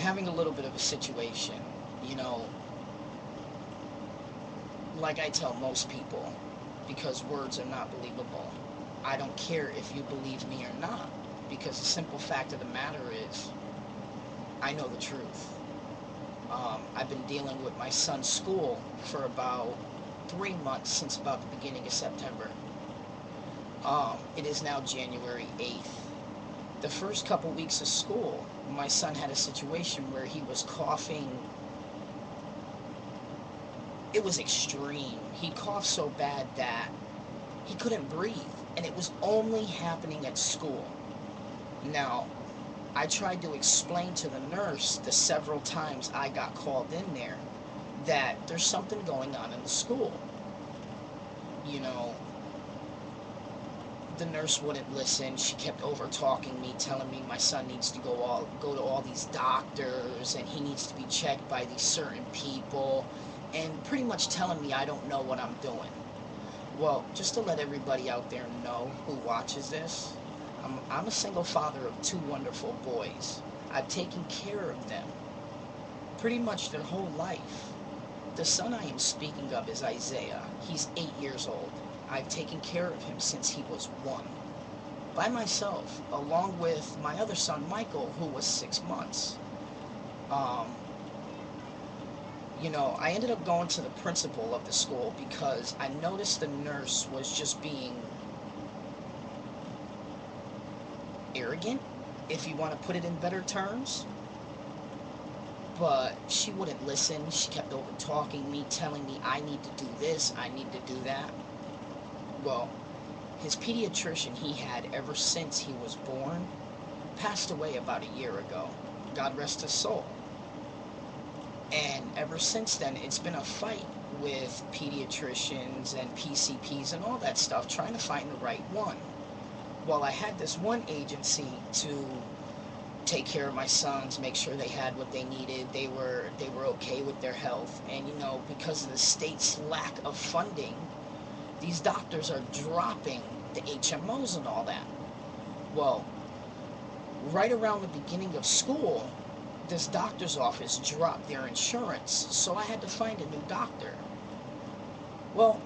having a little bit of a situation. You know, like I tell most people, because words are not believable. I don't care if you believe me or not, because the simple fact of the matter is, I know the truth. I've been dealing with my son's school for about 3 months, since about the beginning of September. It is now January 8th. The first couple weeks of school, my son had a situation where he was coughing. It was extreme. He coughed so bad that he couldn't breathe, and it was only happening at school. Now, I tried to explain to the nurse the several times I got called in there that there's something going on in the school. You know, the nurse wouldn't listen. She kept over talking me, telling me my son needs to go to all these doctors, and he needs to be checked by these certain people, and pretty much telling me I don't know what I'm doing. Well, just to let everybody out there know who watches this, I'm a single father of two wonderful boys. I've taken care of them pretty much their whole life. The son I am speaking of is Isaiah. He's 8 years old. I've taken care of him since he was 1. By myself, along with my other son, Michael, who was 6 months. Um, I ended up going to the principal of the school because I noticed the nurse was just being arrogant, if you want to put it in better terms. But she wouldn't listen. She kept over talking me, telling me I need to do this, I need to do that. Well, his pediatrician he had ever since he was born passed away about a year ago. God rest his soul. And ever since then, it's been a fight with pediatricians and PCPs and all that stuff, trying to find the right one. Well, I had this one agency to take care of my sons, make sure they had what they needed, they were okay with their health. And because of the state's lack of funding, these doctors are dropping the HMOs and all that. Well, right around the beginning of school, this doctor's office dropped their insurance, so I had to find a new doctor. Well,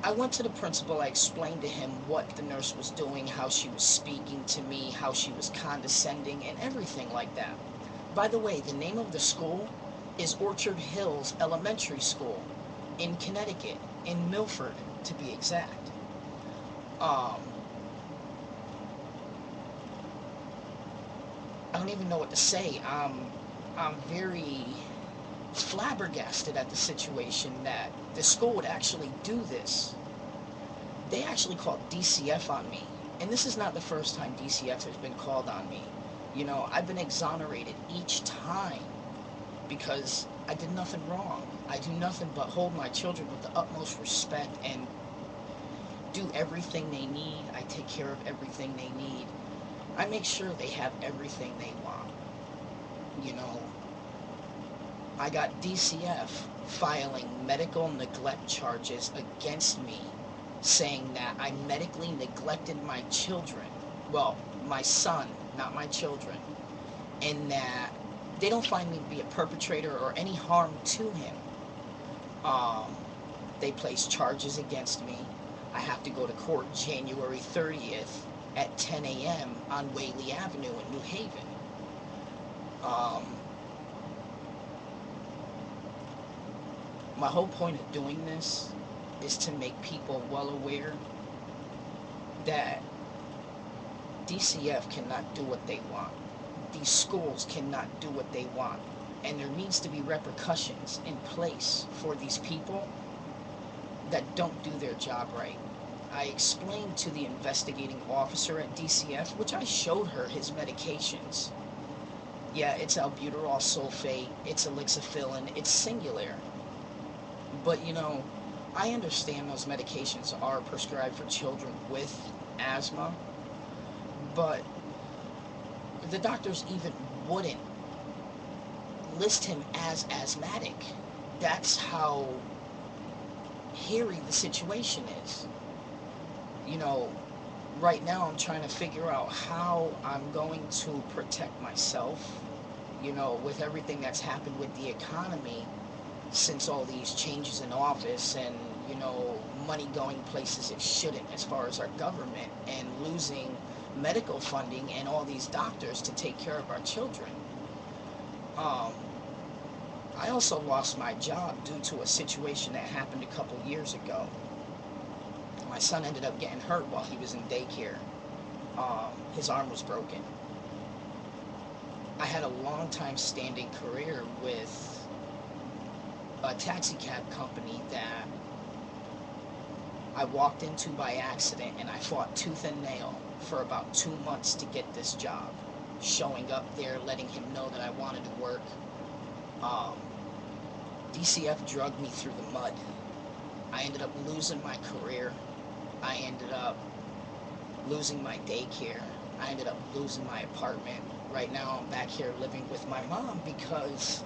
I went to the principal. I explained to him what the nurse was doing, how she was speaking to me, how she was condescending, and everything like that. By the way, the name of the school is Orchard Hills Elementary School in Connecticut, in Milford, to be exact. I don't even know what to say. I'm very flabbergasted at the situation that the school would actually do this. They actually called DCF on me. And this is not the first time DCF has been called on me. I've been exonerated each time because I did nothing wrong. I do nothing but hold my children with the utmost respect and do everything they need. I take care of everything they need. I make sure they have everything they want. You know, I got DCF filing medical neglect charges against me, saying that I medically neglected my children. Well, my son, not my children. And that they don't find me to be a perpetrator or any harm to him. Um, they place charges against me. I have to go to court January 30th at 10 a.m. on Whaley Avenue in New Haven. Um, my whole point of doing this is to make people well aware that DCF cannot do what they want. These schools cannot do what they want. And there needs to be repercussions in place for these people that don't do their job right. I explained to the investigating officer at DCF, which I showed her his medications. Yeah, it's albuterol sulfate, it's elixifilin, it's singular. But I understand those medications are prescribed for children with asthma, but the doctors even wouldn't list him as asthmatic. That's how hairy the situation is. You know, right now I'm trying to figure out how I'm going to protect myself You know, with everything that's happened with the economy since all these changes in office, and, you know, money going places it shouldn't as far as our government, and losing medical funding and all these doctors to take care of our children. Um, I also lost my job due to a situation that happened a couple years ago. My son ended up getting hurt while he was in daycare. His arm was broken. I had a long time standing career with a taxi cab company that I walked into by accident, and I fought tooth and nail for about 2 months to get this job. Showing up there, letting him know that I wanted to work. Um, DCF drugged me through the mud. I ended up losing my career. I ended up losing my daycare. I ended up losing my apartment. Right now I'm back here living with my mom because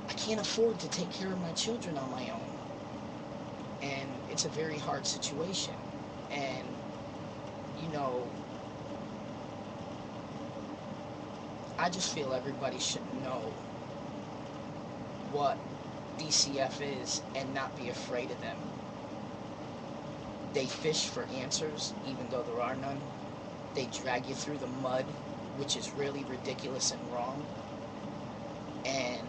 I can't afford to take care of my children on my own. And it's a very hard situation. And, you know, I just feel everybody should know what DCF is and not be afraid of them. They fish for answers, even though there are none. They drag you through the mud, which is really ridiculous and wrong. And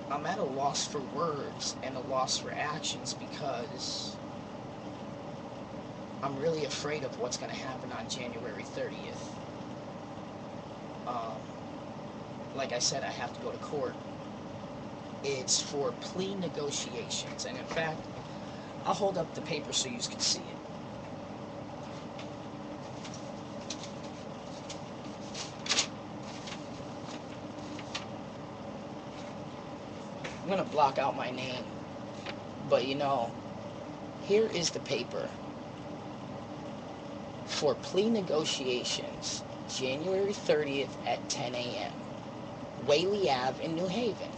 I'm at a loss for words and a loss for actions because I'm really afraid of what's going to happen on January 30th. Like I said, I have to go to court. It's for plea negotiations. And in fact, I'll hold up the paper so you can see it. I'm going to block out my name. But, you know, here is the paper. For plea negotiations, January 30th at 10 a.m. Whaley Ave in New Haven.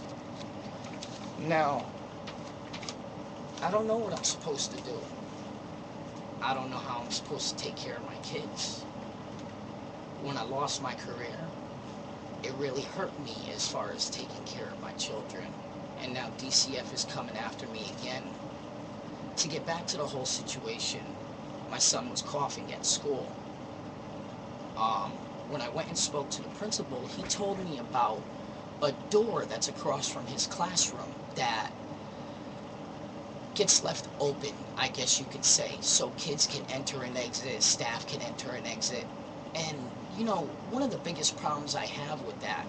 Now, I don't know what I'm supposed to do. I don't know how I'm supposed to take care of my kids. When I lost my career, it really hurt me as far as taking care of my children. And now DCF is coming after me again. To get back to the whole situation, my son was coughing at school. When I went and spoke to the principal, he told me about a door that's across from his classroom that gets left open, I guess you could say, so kids can enter and exit, staff can enter and exit. And, you know, one of the biggest problems I have with that,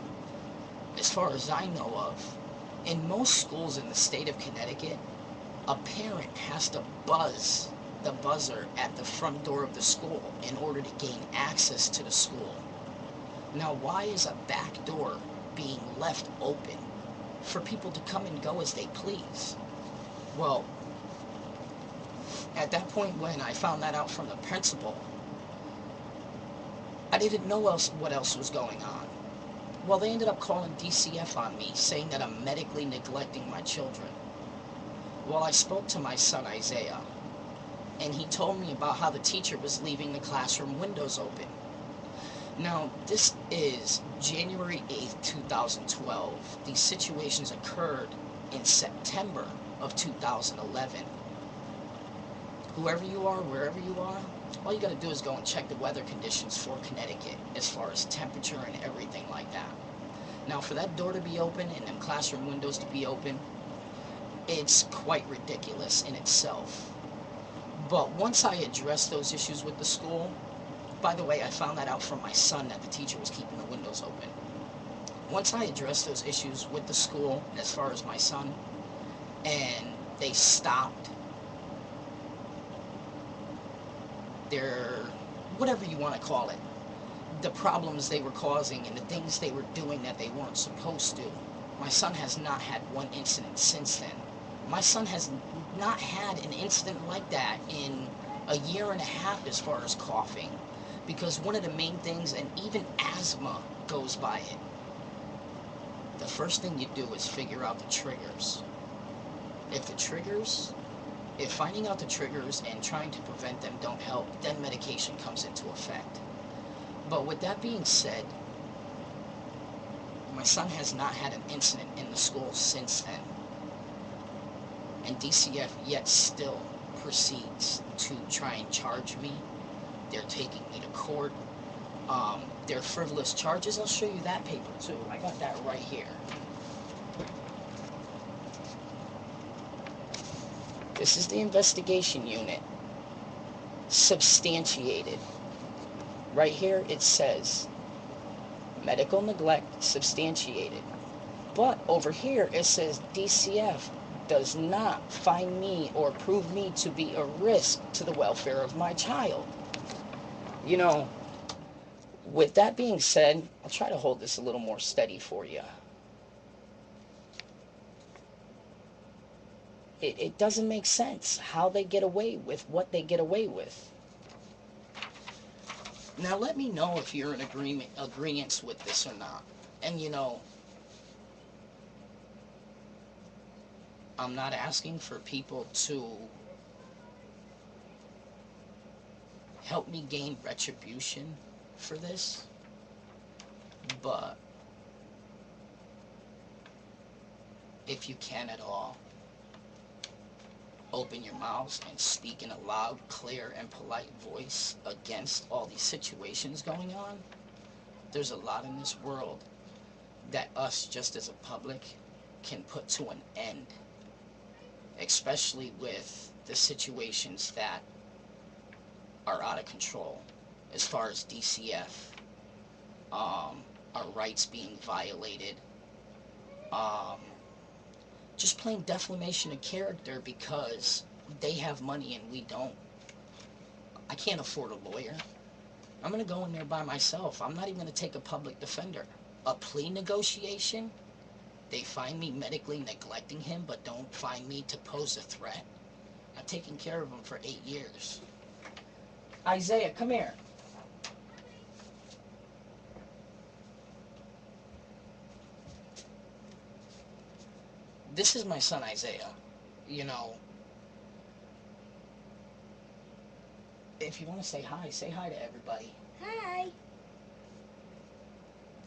as far as I know of, in most schools in the state of Connecticut, a parent has to buzz the buzzer at the front door of the school in order to gain access to the school. Now, why is a back door being left open for people to come and go as they please? Well, at that point when I found that out from the principal, I didn't know what else was going on. Well, they ended up calling DCF on me, saying that I'm medically neglecting my children. Well, I spoke to my son Isaiah, and he told me about how the teacher was leaving the classroom windows open. Now, this is January 8th, 2012. These situations occurred in September of 2011. Whoever you are, wherever you are, all you got to do is go and check the weather conditions for Connecticut as far as temperature and everything like that. Now, for that door to be open and them classroom windows to be open, it's quite ridiculous in itself. But once I addressed those issues with the school, by the way, I found that out from my son that the teacher was keeping the windows open. Once I addressed those issues with the school, as far as my son, and they stopped their, whatever you want to call it, the problems they were causing and the things they were doing that they weren't supposed to, my son has not had one incident since then. My son has not had an incident like that in a year and a half as far as coughing. Because one of the main things, and even asthma goes by it, the first thing you do is figure out the triggers. If finding out the triggers and trying to prevent them don't help, then medication comes into effect. But with that being said, my son has not had an incident in the school since then. And DCF yet still proceeds to try and charge me. They're taking me to court. They're frivolous charges. I'll show you that paper too. I got that right here. This is the investigation unit. Substantiated. Right here it says medical neglect substantiated. But over here it says DCF does not find me or prove me to be a risk to the welfare of my child. You know, with that being said, I'll try to hold this a little more steady for you. It doesn't make sense how they get away with what they get away with. Now let me know if you're in agreement with this or not. And you know, I'm not asking for people to help me gain retribution for this, but if you can at all, open your mouths and speak in a loud, clear, and polite voice against all these situations going on. There's a lot in this world that us, just as a public, can put to an end, especially with the situations that are out of control as far as DCF, our rights being violated, just plain defamation of character because they have money and we don't. I can't afford a lawyer. I'm going to go in there by myself. I'm not even going to take a public defender. A plea negotiation? They find me medically neglecting him but don't find me to pose a threat? I've taken care of him for 8 years. Isaiah, come here. This is my son Isaiah. You know, if you want to say hi to everybody. Hi.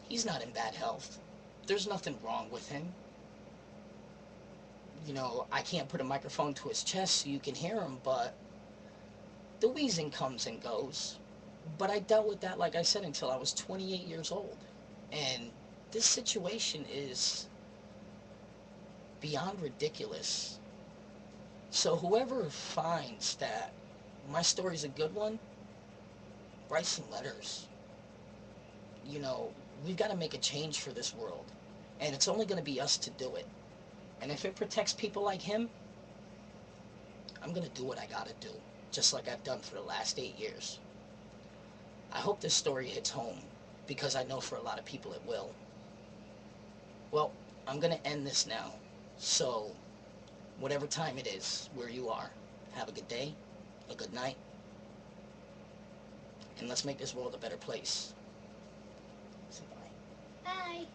He's not in bad health. There's nothing wrong with him. You know, I can't put a microphone to his chest so you can hear him, but the wheezing comes and goes. But I dealt with that, like I said, until I was 28 years old. And this situation is beyond ridiculous. So whoever finds that my story's a good one, write some letters. You know, we've got to make a change for this world. And it's only going to be us to do it. And if it protects people like him, I'm going to do what I got to do, just like I've done for the last 8 years. I hope this story hits home, because I know for a lot of people it will. Well, I'm going to end this now. So, whatever time it is, where you are, have a good day, a good night, and let's make this world a better place. Say bye. Bye.